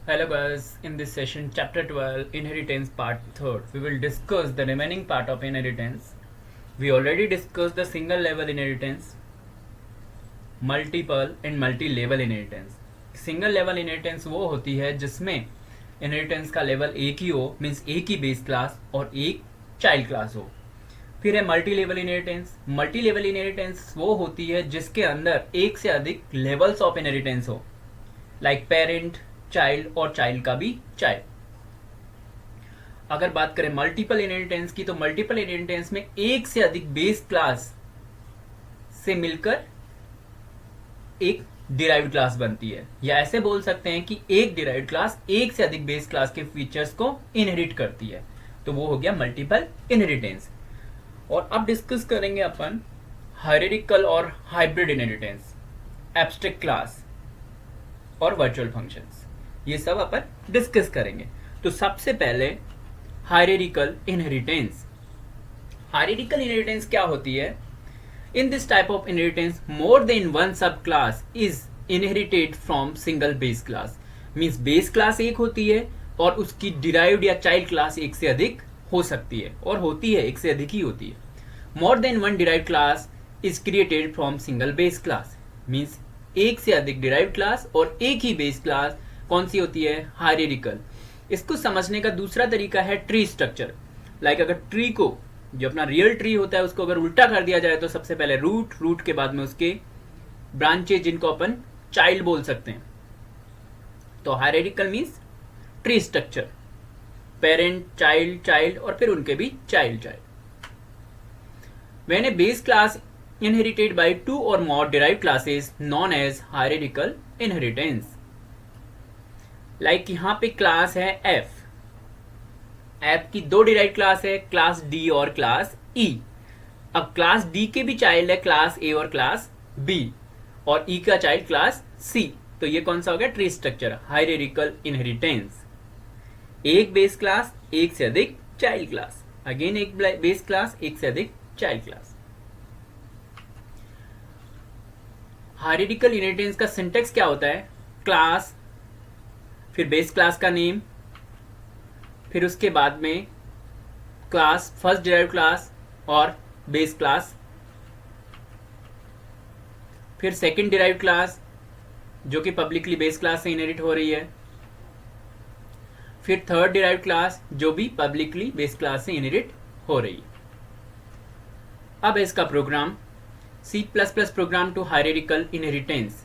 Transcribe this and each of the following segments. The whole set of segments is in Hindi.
Hello guys, in this session chapter 12 inheritance part 3rd we will discuss the remaining part of inheritance. We already discussed the single level inheritance, multiple and multi level inheritance. Single level inheritance वो होती है जिसमें इनहेरिटेंस का लेवल एक ही हो, मीन्स एक ही बेस क्लास और एक चाइल्ड क्लास हो. फिर है multi level inheritance. Multi level inheritance वो होती है जिसके अंदर एक से अधिक लेवल्स ऑफ इनहेरिटेंस हो, लाइक पेरेंट, चाइल्ड और चाइल्ड का भी चाइल्ड. अगर बात करें मल्टीपल इनहेरिटेंस की, तो मल्टीपल इनहेरिटेंस में एक से अधिक बेस क्लास से मिलकर एक डिराइव्ड क्लास बनती है, या ऐसे बोल सकते हैं कि एक डिराइव्ड क्लास एक से अधिक बेस क्लास के फीचर्स को इनहेरिट करती है. तो वो हो गया मल्टीपल इनहेरिटेंस. और अब डिस्कस करेंगे अपन हायरार्किकल और हाइब्रिड इनहेरिटेंस, एब्स्ट्रैक्ट क्लास और वर्चुअल फंक्शंस. ये सब अपन डिस्कस करेंगे. तो सबसे पहले हायरार्किकल इनहेरिटेंस. हायरार्किकल इनहेरिटेंस क्या होती है? In this type of inheritance more than one sub class is inherited from single base class. Means base class एक होती है और उसकी डिराइव्ड या चाइल्ड क्लास एक से अधिक हो सकती है, और होती है एक से अधिक ही होती है. मोर than one derived class is created from single base class. Means एक से अधिक डिराइव्ड क्लास और एक ही बेस क्लास कौन सी होती है? हायरार्किकल. इसको समझने का दूसरा तरीका है ट्री स्ट्रक्चर. लाइक अगर ट्री को, जो अपना रियल ट्री होता है, उसको अगर उल्टा कर दिया जाए तो सबसे पहले रूट, रूट के बाद में उसके ब्रांचेज, जिनको अपन चाइल्ड बोल सकते हैं. तो hierarchical means tree structure, parent, child, child और फिर उनके भी child child. When A base class inherited by two or more derived classes known as hierarchical inheritance. Like यहाँ पे क्लास है f. f की दो डिराइव्ड क्लास है, क्लास d और क्लास e. अब क्लास d के भी चाइल्ड है क्लास a और क्लास b, और e का चाइल्ड क्लास c. तो ये कौन सा हो गया? Tree structure, hierarchical inheritance. एक बेस क्लास, एक से अधिक चाइल्ड क्लास. अगेन एक बेस क्लास, एक से अधिक चाइल्ड क्लास. हायरार्किकल इनहेरिटेंस का सिंटेक्स क्या होता है? क्लास, फिर बेस क्लास का नेम, फिर उसके बाद में क्लास, फर्स्ट डिराइव्ड क्लास और बेस क्लास, फिर सेकंड डिराइव्ड क्लास जो कि पब्लिकली बेस क्लास से इनहेरिट हो रही है, फिर थर्ड डिराइव्ड क्लास जो भी पब्लिकली बेस क्लास से इनहेरिट हो रही है. अब इसका program C++ program to hierarchical inheritance.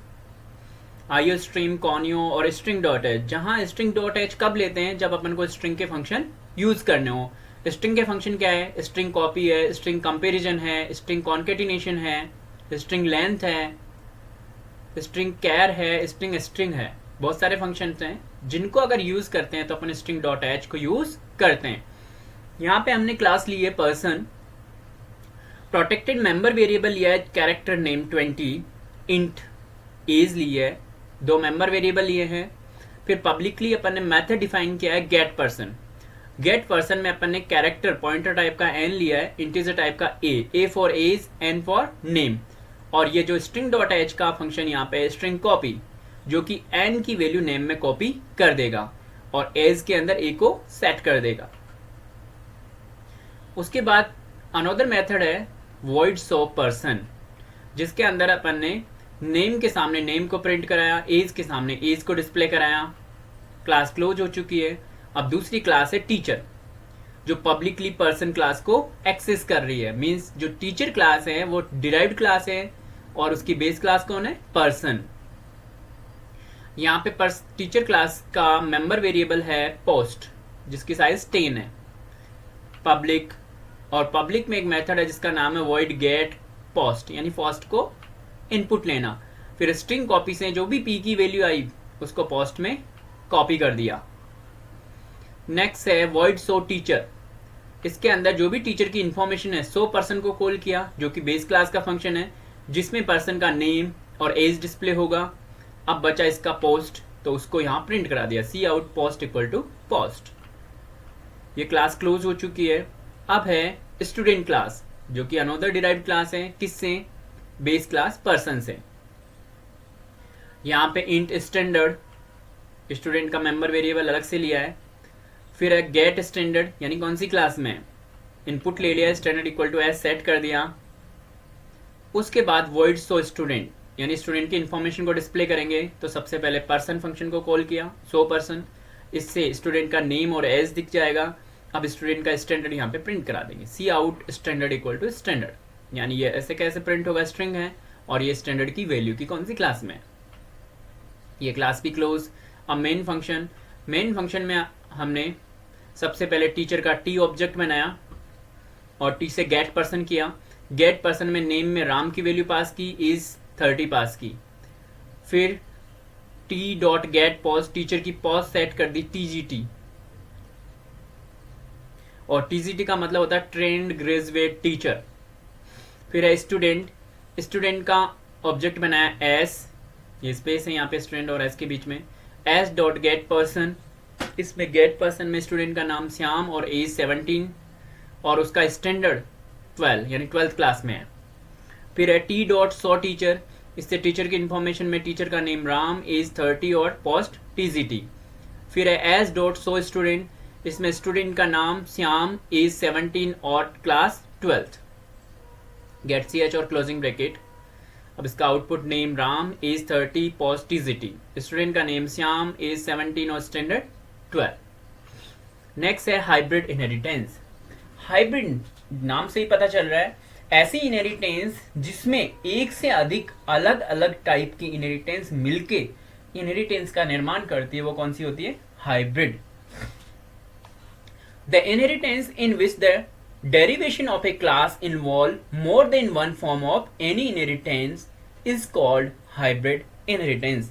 IO stream, conio और string.h. जहां string.h कब लेते हैं? जब अपन को स्ट्रिंग के फंक्शन यूज करने हो. स्ट्रिंग के फंक्शन क्या है? स्ट्रिंग कॉपी है, स्ट्रिंग कंपेरिजन है, स्ट्रिंग कॉन्केटिनेशन है, स्ट्रिंग लेंथ है, स्ट्रिंग कैर है, स्ट्रिंग स्ट्रिंग है. बहुत सारे फंक्शन हैं जिनको अगर यूज करते हैं तो अपन string.h को यूज करते हैं. यहाँ पे हमने क्लास ली है पर्सन, प्रोटेक्टेड मेंबर वेरिएबल लिया है कैरेक्टर नेम 20, इंट एज ली है, दो मेंबर वेरिएबल लिए हैं. फिर पब्लिकली अपन ने मेथड डिफाइन किया है गेट पर्सन. गेट पर्सन में अपन ने कैरेक्टर पॉइंटर टाइप का n लिया है, इंटीजर टाइप का a for age, n for name. और ये जो string.h का फंक्शन यहाँ पे स्ट्रिंग कॉपी, जो कि n की वैल्यू नेम में कॉपी कर देगा और एज के अंदर a को सेट कर देगा. उसके बाद अनदर मेथड है void show person, जिसके अंदर अपन ने नेम के सामने नेम को प्रिंट कराया, एज के सामने एज को डिस्प्ले कराया. क्लास क्लोज हो चुकी है. अब दूसरी क्लास है टीचर, जो पब्लिकली पर्सन क्लास को एक्सेस कर रही है. मींस जो टीचर क्लास है वो डिराइव्ड क्लास है और उसकी बेस क्लास कौन है? पर्सन. यहाँ पे टीचर क्लास का मेंबर वेरिएबल है पोस्ट, जिसकी साइज 10 है. पब्लिक, और पब्लिक में एक मेथड है जिसका नाम है void get post, यानी पोस्ट को इनपुट लेना. फिर स्ट्रिंग कॉपी से जो भी p की वैल्यू आई उसको पोस्ट में कॉपी कर दिया. नेक्स्ट है void show teacher. इसके अंदर जो भी टीचर की इंफॉर्मेशन है show person को कॉल किया, जो कि बेस क्लास का फंक्शन है, जिसमें पर्सन का नेम और एज डिस्प्ले होगा. अब बचा इसका पोस्ट, तो उसको यहाँ प्रिंट करा दिया, C out post equal to post. ये क्लास क्लोज हो चुकी है. अब है स्टूडेंट क्लास, जो कि अनदर डिराइव्ड क्लास है. किससे? बेस क्लास पर्सन से. यहाँ पे इंट स्टैंडर्ड स्टूडेंट का मेंबर वेरिएबल अलग से लिया है। फिर है गेट स्टैंडर्ड, यानी कौन सी क्लास में इनपुट ले लिया, standard equal to S set कर दिया। उसके बाद वॉइड शो स्टूडेंट, यानी स्टूडेंट की इन्फॉर्मेशन को डिस्प्ले करेंगे, तो सबसे पहले पर्सन फंक्शन को कॉल किया, शो पर्सन, इससे स्टूडेंट का नेम और एज दिख जाएगा। अब स्टूडेंट का स्टैंडर्ड यहाँ पे प्रिंट करा देंगे, C out standard equal to standard, यानी ये ऐसे कैसे प्रिंट होगा, स्ट्रिंग है और ये स्टैंडर्ड की वैल्यू की कौन सी क्लास में, ये क्लास भी क्लोज। अब मेन फंक्शन में हमने सबसे पहले टीचर का टी ऑब्जेक्ट बनाया और टी से गेट पर्सन किया। गेट पर्सन में नेम में राम की वैल्यू पास की, इज 30 पास की। फिर T dot gate pause, teacher की पॉज सेट कर दी टीजीटी, और टीजीटी का मतलब होता है ट्रेंड ग्रेजुएट टीचर। फिर है स्टूडेंट का ऑब्जेक्ट बनाया एस, ये स्पेस है यहाँ पे स्टूडेंट और एस के बीच में, एस डॉट गेट पर्सन, इसमें गेट पर्सन में स्टूडेंट का नाम श्याम और एज 17 और उसका स्टैंडर्ड 12 यानी 12th क्लास में है। फिर है टी डॉट सो टीचर, इससे टीचर की इंफॉर्मेशन में टीचर का नेम राम, एज 30 और पोस्ट टीजीटी। फिर है एस डॉट सो स्टूडेंट, इसमें स्टूडेंट का नाम श्याम, एज 17 और क्लास 12th, गेट सी एच और क्लोजिंग ब्रैकेट। अब इसका output name Ram, age 30, post TGT, student का नेम श्याम, एज 17 और स्टैंडर्ड 12। नेक्स्ट है हाइब्रिड इनहेरिटेंस। हाइब्रिड नाम से ही पता चल रहा है ऐसी इनहेरिटेंस जिसमें एक से अधिक अलग अलग टाइप की इनहेरिटेंस मिलके इनहेरिटेंस का निर्माण करती है, वो कौन सी होती है, hybrid. The inheritance in which the derivation of a class involve more than one form of any inheritance is called hybrid inheritance.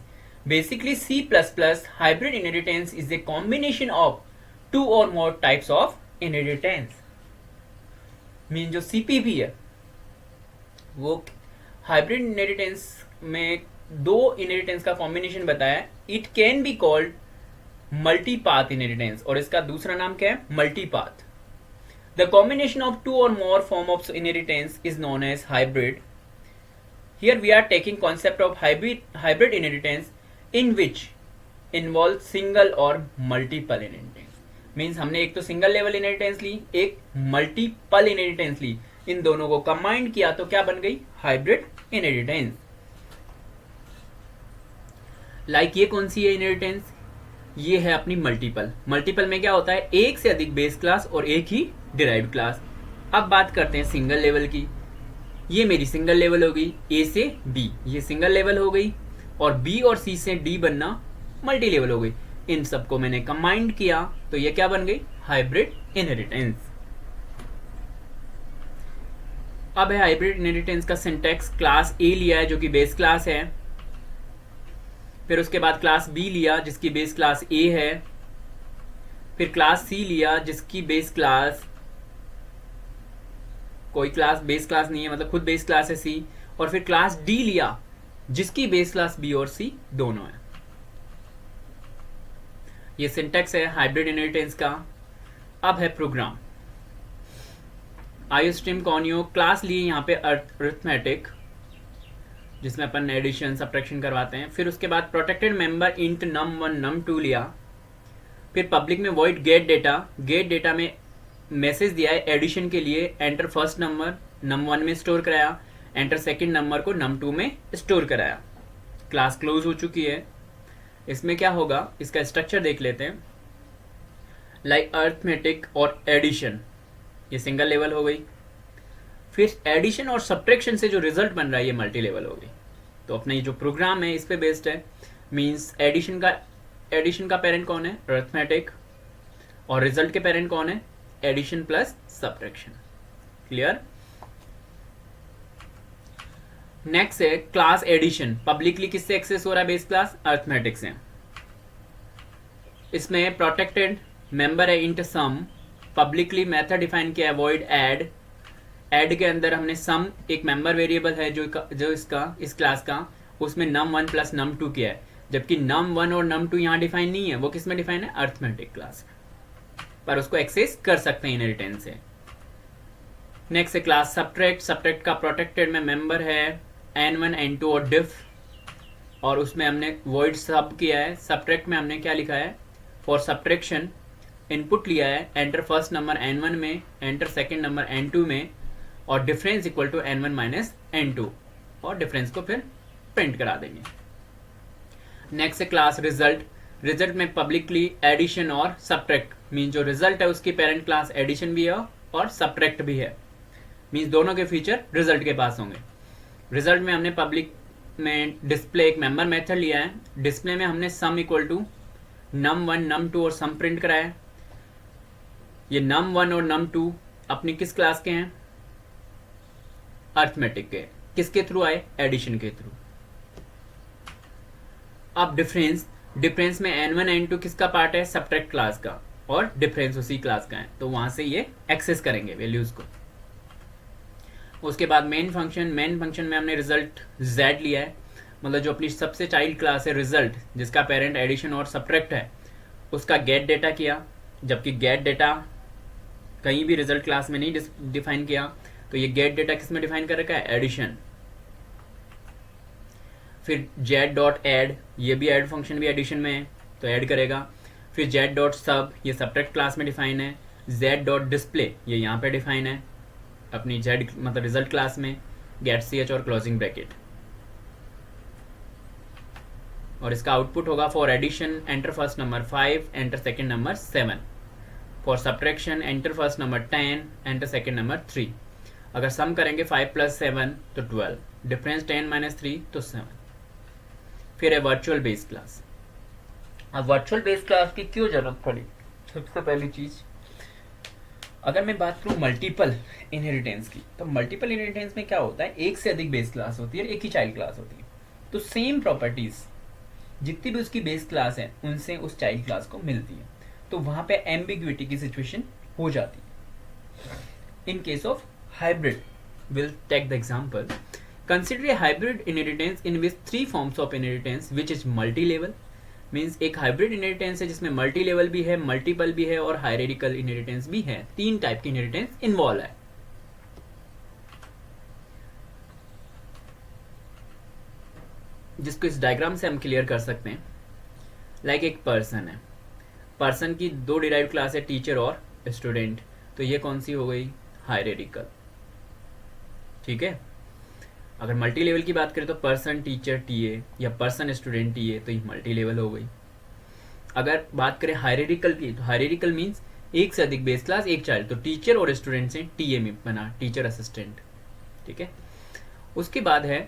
Basically, C++ hybrid inheritance is a combination of two or more types of inheritance. Mean जो CPP है वो हाइब्रिड इनहेरिटेंस में दो इनहेरिटेंस का कॉम्बिनेशन बताया है। It can be called multipath inheritance, और इसका दूसरा नाम क्या है, मल्टीपाथ। The combination of two or more form of inheritance is known as hybrid. Here we are taking concept of hybrid inheritance in which involve single or multiple inheritance. Means हमने एक तो single level inheritance ली, एक multiple inheritance ली, इन दोनों को combine किया तो क्या बन गई, hybrid inheritance. Like ये कौन सी है inheritance, ये है अपनी मल्टीपल में क्या होता है, एक से अधिक बेस क्लास और एक ही डिराइव्ड क्लास। अब बात करते हैं सिंगल लेवल की। ये मेरी सिंगल लेवल हो गई, ए से बी ये सिंगल लेवल हो गई, और बी और सी से डी बनना मल्टी लेवल हो गई। इन सबको मैंने कंबाइंड किया तो ये क्या बन गई, हाइब्रिड इनहेरिटेंस। अब है हाइब्रिड इनहेरिटेंस का सिंटैक्स। क्लास ए लिया है जो कि बेस क्लास है, फिर उसके बाद क्लास बी लिया जिसकी बेस क्लास ए है, फिर क्लास सी लिया जिसकी बेस क्लास, कोई क्लास बेस क्लास नहीं है मतलब खुद बेस क्लास है सी, और फिर क्लास डी लिया जिसकी बेस क्लास बी और सी दोनों है। ये सिंटैक्स है हाइब्रिड इनहेरिटेंस का। अब है प्रोग्राम। आईओस्ट्रीम कॉन्यो क्लास लिए यहाँ पे अरिथमेटिक जिसमें अपन एडिशन सब्ट्रैक्शन करवाते हैं। फिर उसके बाद protected member int num1 num2 लिया। फिर पब्लिक में वॉइड गेट डेटा में मैसेज दिया है एडिशन के लिए, एंटर फर्स्ट नंबर num1 में स्टोर कराया, एंटर सेकंड नंबर को num2 में स्टोर कराया। क्लास क्लोज हो चुकी है। इसमें क्या होगा, इसका स्ट्रक्चर देख लेते हैं। लाइक अरिथमेटिक और एडिशन, ये सिंगल लेवल हो गई। फिर एडिशन और सब्ट्रैक्शन से जो रिजल्ट बन रहा है ये मल्टी लेवल हो गई। तो अपना ये जो प्रोग्राम है इस पे बेस्ड है। मींस एडिशन का पेरेंट कौन है, अरिथमेटिक, और रिजल्ट के पेरेंट कौन है, addition plus subtraction. Clear. Next है क्लास एडिशन। पब्लिकली किससे एक्सेस हो रहा है बेस क्लास, अरिथमेटिक से। इसमें प्रोटेक्टेड मेंबर है int sum, publicly method define किया है वॉइड ऐड के अंदर हमने सम एक मेंबर वेरिएबल है जो इस क्लास का, उसमें num1 प्लस num2 किया है, जबकि num1 और num2 यहाँ डिफाइन नहीं है। वो किस में डिफाइन है, अरिथमेटिक क्लास, पर उसको एक्सेस कर सकते हैं इनहेरिटेंस से। नेक्स्ट है क्लास सब्ट्रैक्ट का प्रोटेक्टेड में मेंबर है n1 n2 और diff, और उसमें हमने वॉइड सब किया है। सब्ट्रैक्ट में हमने क्या लिखा है, फॉर सब्ट्रैक्शन इनपुट लिया है, एंटर फर्स्ट नंबर n1 में, एंटर सेकेंड नंबर n2 में, और difference equal to n1 minus n2, और डिफरेंस को फिर प्रिंट करा देंगे। नेक्स्ट है क्लास रिजल्ट। रिजल्ट में पब्लिकली एडिशन और सब्ट्रैक्ट, मीन जो रिजल्ट है उसकी पेरेंट क्लास एडिशन भी है और सब्ट्रैक्ट भी है, मीन्स दोनों के फीचर रिजल्ट के पास होंगे। रिजल्ट में हमने पब्लिक में डिस्प्ले एक मेंबर मेथड लिया है। डिस्प्ले में हमने sum equal to num1 num2 और सम प्रिंट कराया है। ये num1 और num2 अपनी किस क्लास के हैं, अर्थमेटिक के। किसके थ्रू आए, एडिशन के थ्रू। अब डिफरेंस में n1 n2 किसका पार्ट है, सब्ट्रैक्ट क्लास का, और डिफरेंस उसी क्लास का है, तो वहां से ये एक्सेस करेंगे वैल्यूज को। उसके बाद मेन फंक्शन में हमने रिजल्ट z लिया है, मतलब जो अपनी सबसे चाइल्ड क्लास है रिजल्ट, जिसका पेरेंट एडिशन और सब्ट्रैक्ट है, उसका गेट डेटा किया। जबकि गेट डेटा कहीं भी रिजल्ट क्लास में नहीं डिफाइन किया, तो ये गेट डेटा किस में डिफाइन कर रखा है, एडिशन। फिर z डॉट एड, ये भी एड फंक्शन भी एडिशन में है तो ऐड करेगा। फिर z डॉट सब, ये सब्ट्रैक्ट क्लास में डिफाइन है। z डॉट डिस्प्ले, ये यहाँ पे डिफाइन है अपनी z मतलब रिजल्ट क्लास में, गेट ch और क्लोजिंग ब्रैकेट। और इसका आउटपुट होगा for addition enter first number 5, enter second number 7। For subtraction enter first number 10, enter second number 3। अगर सम करेंगे 5 + 7 तो 12, डिफरेंस 10 - 3 तो 7। फिर है वर्चुअल बेस क्लास। अब वर्चुअल बेस क्लास की क्यों जरूरत पड़ी, सबसे पहली चीज, अगर मैं बात करूं मल्टीपल इनहेरिटेंस की, तो मल्टीपल इनहेरिटेंस में क्या होता है, एक से अधिक बेस क्लास होती है, एक ही चाइल्ड क्लास होती है। तो सेम प्रॉपर्टीज जितनी भी उसकी बेस क्लास है उनसे उस चाइल्ड क्लास को मिलती है, तो वहां पे एम्बिग्विटी की सिचुएशन हो जाती है। In case of hybrid, will take the example, consider a hybrid inheritance in which 3 forms of inheritance which is multi level. Means एक हाइब्रिड इनहेरिटेंस है जिसमें मल्टी लेवल भी है, मल्टीपल भी है, और हायरार्किकल इनहेरिटेंस भी है। 3 टाइप की इनहेरिटेंस इन्वॉल्व है। जिसको इस डायग्राम से हम क्लियर कर सकते हैं। लाइक एक पर्सन है, पर्सन की 2 डिराइव्ड क्लास है, टीचर और स्टूडेंट, तो ये कौन सी हो गई, हायरार्किकल। ठीक है। अगर मल्टी लेवल की बात करें तो पर्सन टीचर टीए या पर्सन स्टूडेंट टीए, तो ये मल्टी लेवल हो गई। अगर बात करें हायरार्किकल की, तो हायरार्किकल मींस एक से अधिक बेस क्लास, एक चाइल्ड, तो टीचर और स्टूडेंट से टीए में बना, टीचर असिस्टेंट। ठीक है। उसके बाद है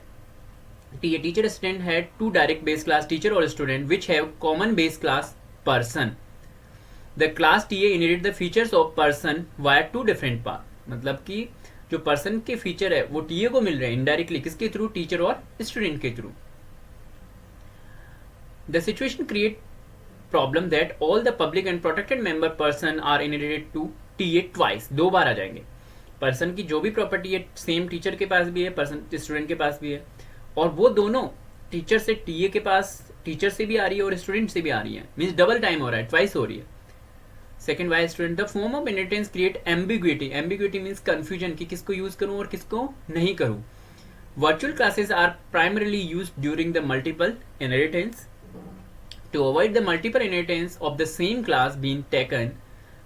टीए, टीचर स्टूडेंट है 2 डायरेक्ट बेस क्लास, टीचर और student, which have common base class person. The class TA inherit the features of person via 2 different path. मतलब कि जो पर्सन के फीचर है वो टीए को मिल रहे हैं इनडायरेक्टली, किसके थ्रू, टीचर और स्टूडेंट के through. The situation create problem that all the public and protected member person are inherited to TA twice, 2 बार आ जाएंगे। पर्सन की जो भी प्रॉपर्टी है सेम टीचर के पास भी है, पर्सन स्टूडेंट के पास भी है, और वो दोनों टीचर से टीए के पास, टीचर से भी आ रही है और स्टूडेंट से भी आ रही है, मीन्स डबल टाइम हो रहा है, ट्वाइस हो रही है। Second Y student, the form of inheritance create ambiguity. Ambiguity means confusion कि किसको यूज करूं और किसको नहीं करूं। Virtual classes are primarily used during the multiple inheritance to avoid the multiple inheritance of the same class being taken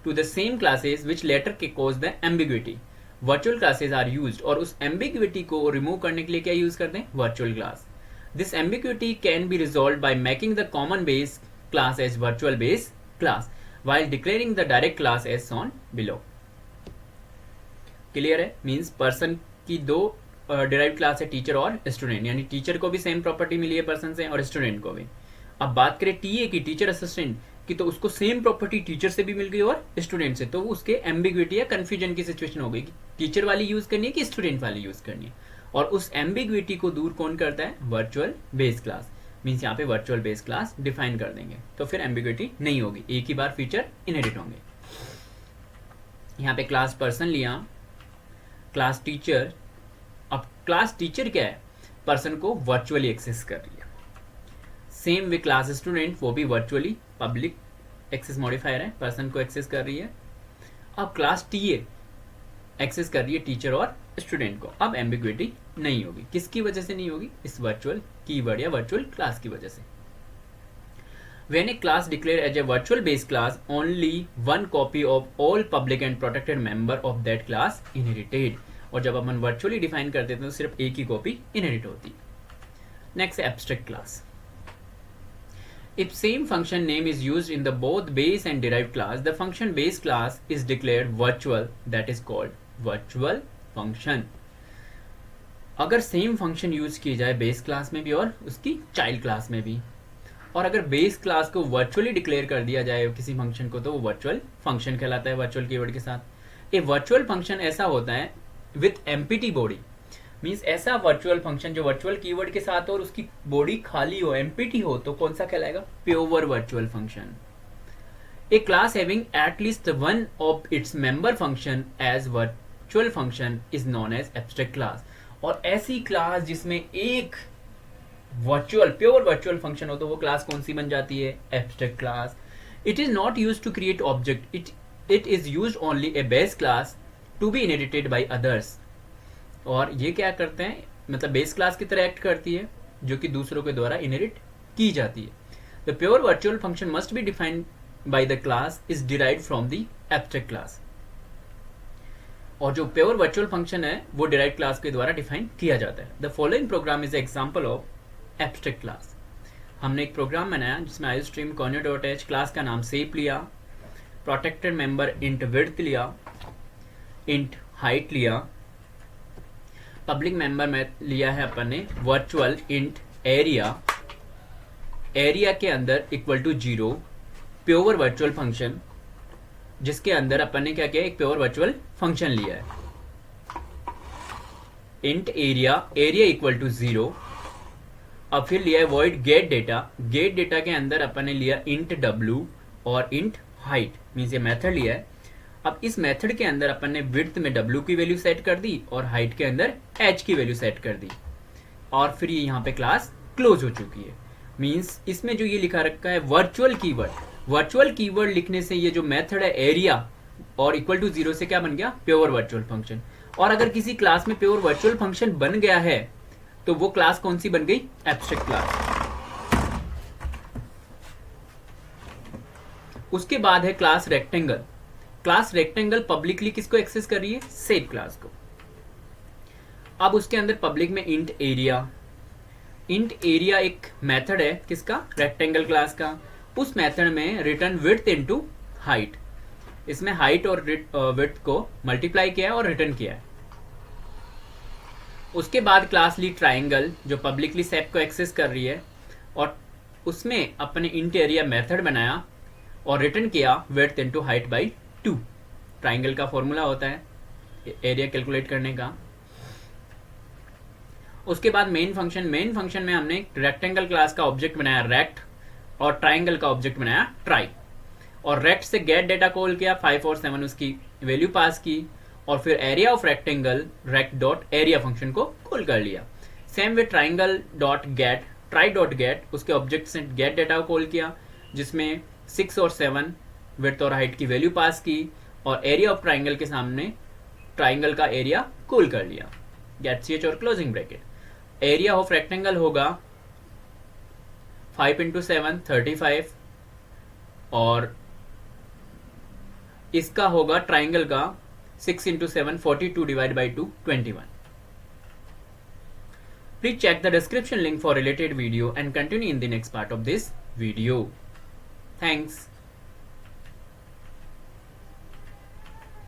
to the same classes which later के cause the ambiguity. Virtual classes are used, और उस एम्बिग्विटी को रिमूव करने के लिए क्या यूज करते हैं, virtual class. This ambiguity can be resolved by making the common base class as virtual base class while declaring the direct class as shown below। Clear है। मींस पर्सन की 2 डिराइव्ड क्लास है, टीचर और स्टूडेंट, यानी टीचर को भी सेम प्रॉपर्टी मिली है पर्सन से और स्टूडेंट को भी। अब बात करें टीए की, टीचर असिस्टेंट की, तो उसको सेम प्रॉपर्टी टीचर से भी मिल गई और स्टूडेंट से, तो उसके एम्बिग्विटी या कंफ्यूजन की सिचुएशन हो गई कि टीचर वाली यूज करनी है कि स्टूडेंट वाली यूज करनी है। और उस एम्बिग्विटी को दूर कौन करता है, वर्चुअल बेस क्लास। मीन्स यहाँ पे वर्चुअल बेस क्लास डिफाइन कर देंगे, तो फिर एम्बिग्विटी नहीं होगी, एक ही बार फीचर इनहेरिट होंगे। यहाँ पे क्लास पर्सन लिया, क्लास टीचर। अब क्लास टीचर क्या है, पर्सन को वर्चुअली एक्सेस कर रही है। सेम वे क्लास स्टूडेंट, वो भी वर्चुअली पब्लिक एक्सेस मॉडिफायर है, पर्सन को एक्सेस कर रही है। अब क्लास टीए, एक्सेस कर रही है टीचर और स्टूडेंट को। अब एम्बिग्विटी नहीं होगी। किसकी वजह से नहीं होगी? इस वर्चुअल कीवर्ड या वर्चुअल क्लास की वजह से। When a class declared as a virtual base class, only one copy of all public and protected member of that class inherited. और जब अपन वर्चुअली डिफाइन करते हैं तो सिर्फ एक ही कॉपी इनहेरिट होती है। Next abstract class. If same function name is used in the both base and derived class, the function base class is declared virtual, that is called virtual function. अगर सेम फंक्शन यूज की जाए बेस क्लास में भी और उसकी चाइल्ड क्लास में भी, और अगर बेस क्लास को वर्चुअली डिक्लेयर कर दिया जाए किसी फंक्शन को, तो वो वर्चुअल फंक्शन कहलाता है वर्चुअल कीवर्ड के साथ। ए वर्चुअल फंक्शन ऐसा होता है विथ एम्प्टी बॉडी, मींस ऐसा वर्चुअल फंक्शन जो वर्चुअल कीवर्ड के साथ हो और उसकी बॉडी खाली हो, एम्प्टी हो, तो कौन सा कहलाएगा? Pure virtual function. A class having at least one of its member function as virtual function is known as abstract class. और ऐसी क्लास जिसमें एक वर्चुअल प्योर वर्चुअल फंक्शन हो तो वो क्लास कौन सी बन जाती है? Abstract class. It is not used to create object, it is used only a base class to be inherited by others. और ये क्या करते हैं? मतलब बेस क्लास की तरह एक्ट करती है जो कि दूसरों के द्वारा इनहेरिट की जाती है। The pure virtual function must be defined by the class is derived from the abstract class. और जो प्योर वर्चुअल फंक्शन है वो डिराइव्ड क्लास के द्वारा डिफाइन किया जाता है। The following programme is example of abstract class. हमने एक प्रोग्राम बनाया जिसमें iostream conio.h क्लास का नाम सेप लिया, प्रोटेक्टेड मेंबर इंट विड्थ लिया, इंट हाइट लिया, पब्लिक मेंबर में लिया है अपन ने वर्चुअल इंट एरिया, एरिया के अंदर equal to 0, pure virtual function जिसके अंदर अपन ने क्या किया? एक प्योर वर्चुअल फंक्शन लिया है, int area, area equal to 0। अब फिर लिया है void get data, get data के अंदर अपन ने लिया इंट w और इंट हाइट, मींस ये मेथड लिया है। अब इस मेथड के अंदर अपन ने विड्थ में w की वैल्यू सेट कर दी और हाइट के अंदर h की वैल्यू सेट कर दी, और फिर ये यहाँ पे क्लास क्लोज हो चुकी है। मींस इसमें जो ये लिखा रखा है वर्चुअल कीवर्ड, वर्चुअल कीवर्ड लिखने से ये जो मेथड है एरिया और इक्वल टू 0 से क्या बन गया? Pure virtual function. और अगर किसी क्लास में प्योर वर्चुअल फंक्शन बन गया है तो वो क्लास कौन सी बन गई? Abstract class. उसके बाद है class rectangle. Class rectangle publicly किसको एक्सेस कर रही है? सेप क्लास को। अब उसके अंदर पब्लिक में इंट एरिया, इंट एरिया एक मेथड है किसका? रेक्टेंगल क्लास का। उस मेथड में रिटर्न विड्थ इनटू हाइट, इसमें हाइट और विड्थ को मल्टीप्लाई किया है और रिटर्न किया है। उसके बाद क्लास ली ट्राइंगल जो पब्लिकली सेप को एक्सेस कर रही है, और उसमें अपने इंट एरिया मेथड बनाया और रिटर्न किया width into height by 2। Triangle का फॉर्मूला होता है एरिया कैलकुलेट करने का। उसके बाद मेन फंक्शन, मेन फंक्शन में हमने रेक्टेंगल क्लास का ऑब्जेक्ट बनाया रेक्ट और ट्राइंगल का ऑब्जेक्ट बनाया ट्राई, और रेक्ट से गेट डेटा कॉल किया, 5 और 7 उसकी वैल्यू पास की, और फिर area of rectangle rect dot area function को कॉल कर लिया। Same way triangle dot get, try dot get उसके ऑब्जेक्ट से गेट डेटा को कॉल किया जिसमें 6 और 7 विड्थ और हाइट की वैल्यू पास की, और एरिया ऑफ ट्राइंगल के सामने ट्राइंगल का एरिया कॉल कर लिया, गेट ch और closing bracket. Area of rectangle होगा 5 इंटू 7 35, और इसका होगा ट्राइंगल का 6 into 7 42 divide by 2 21। Please check the description link for related video and continue in the next part of this video. Thanks.